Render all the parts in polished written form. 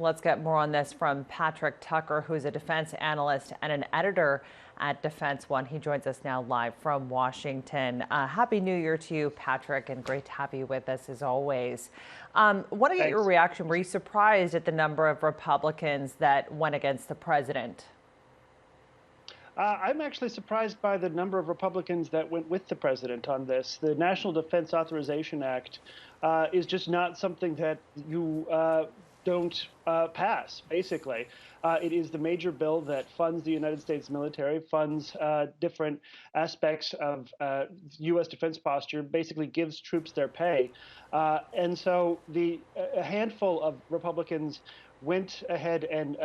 Let's get more on this from Patrick Tucker, who's a defense analyst and an editor at Defense One. He joins us now live from Washington. Happy New Year to you, Patrick, and great to have you with us as always. Want to get your reaction. Were you surprised at the number of Republicans that went against the president? I'm actually surprised by the number of Republicans that went with the president on this. The National Defense Authorization Act is just not something that you don't pass, basically. It is the major bill that funds the United States military, funds different aspects of U.S. defense posture, basically gives troops their pay. And so a handful of Republicans went ahead and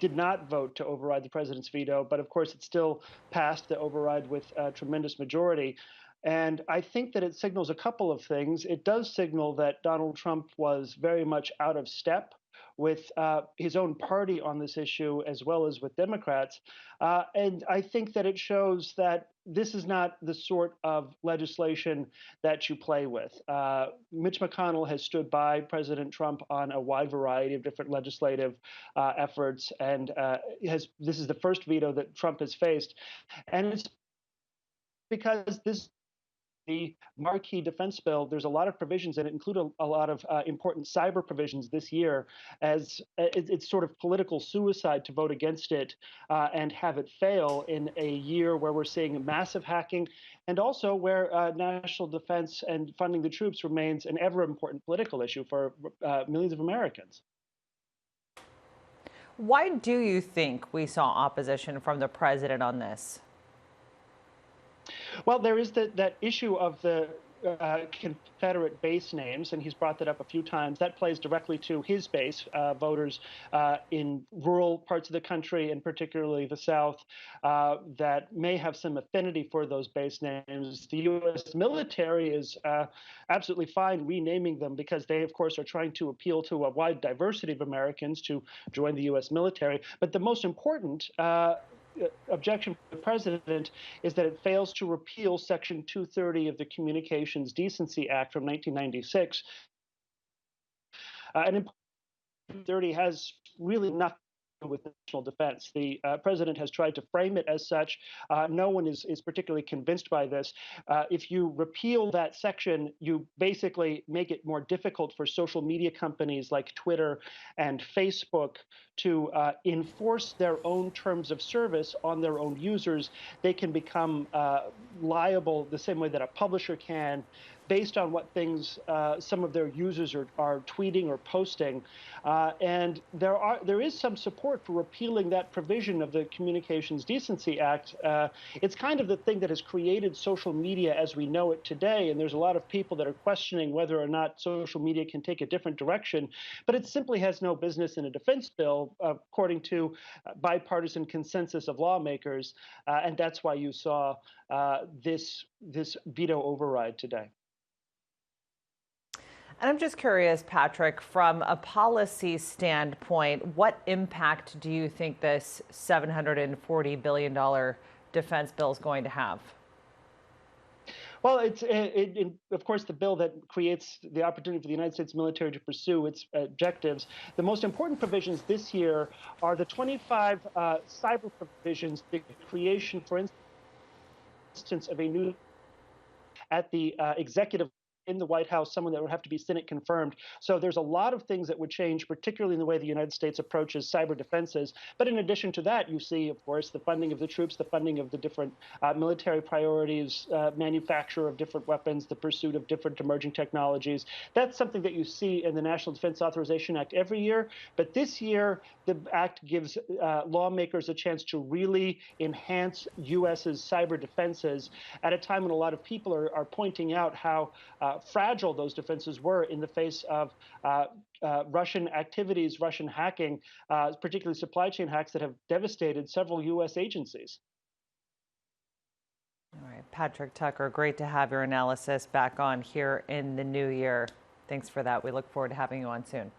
did not vote to override the president's veto, but of course it still passed the override with a tremendous majority. And I think that it signals a couple of things. It does signal that Donald Trump was very much out of step with his own party on this issue, as well as with Democrats. And I think that it shows that this is not the sort of legislation that you play with. Mitch McConnell has stood by President Trump on a wide variety of different legislative efforts, and this is the first veto that Trump has faced. And it's because the marquee defense bill, there's a lot of provisions in it, include a lot of important cyber provisions this year, as it's sort of political suicide to vote against it and have it fail in a year where we're seeing massive hacking, and also where national defense and funding the troops remains an ever important political issue for millions of Americans. Why do you think we saw opposition from the president on this? Well, there is that issue of the Confederate base names, and he's brought that up a few times. That plays directly to his base, voters in rural parts of the country, and particularly the South, that may have some affinity for those base names. The U.S. military is absolutely fine renaming them because they, of course, are trying to appeal to a wide diversity of Americans to join the U.S. military. But the most important objection from the president is that it fails to repeal Section 230 of the Communications Decency Act from 1996. And 230 has really nothing to do with national defense. The president has tried to frame it as such. No one is particularly convinced by this. If you repeal that section, you basically make it more difficult for social media companies like Twitter and Facebook to enforce their own terms of service on their own users. They can become liable the same way that a publisher can, based on what things some of their users are tweeting or posting. And there is some support for repealing that provision of the Communications Decency Act. It's kind of the thing that has created social media as we know it today, and there's a lot of people that are questioning whether or not social media can take a different direction, but it simply has no business in a defense bill, according to bipartisan consensus of lawmakers, and that's why you saw this veto override today. And I'm just curious, Patrick, from a policy standpoint, what impact do you think this $740 billion defense bill is going to have? Well, it's of course the bill that creates the opportunity for the United States military to pursue its objectives. The most important provisions this year are the 25 cyber provisions, the creation, for instance, of a new at the executive in the White House, someone that would have to be Senate confirmed. So there's a lot of things that would change, particularly in the way the United States approaches cyber defenses. But in addition to that, you see, of course, the funding of the troops, the funding of the different military priorities, manufacture of different weapons, the pursuit of different emerging technologies. That's something that you see in the National Defense Authorization Act every year. But this year, the act gives lawmakers a chance to really enhance U.S.'s cyber defenses at a time when a lot of people are pointing out how fragile those defenses were in the face of Russian activities, Russian hacking, particularly supply chain hacks that have devastated several U.S. agencies. All right, Patrick Tucker, great to have your analysis back on here in the new year. Thanks for that. We look forward to having you on soon.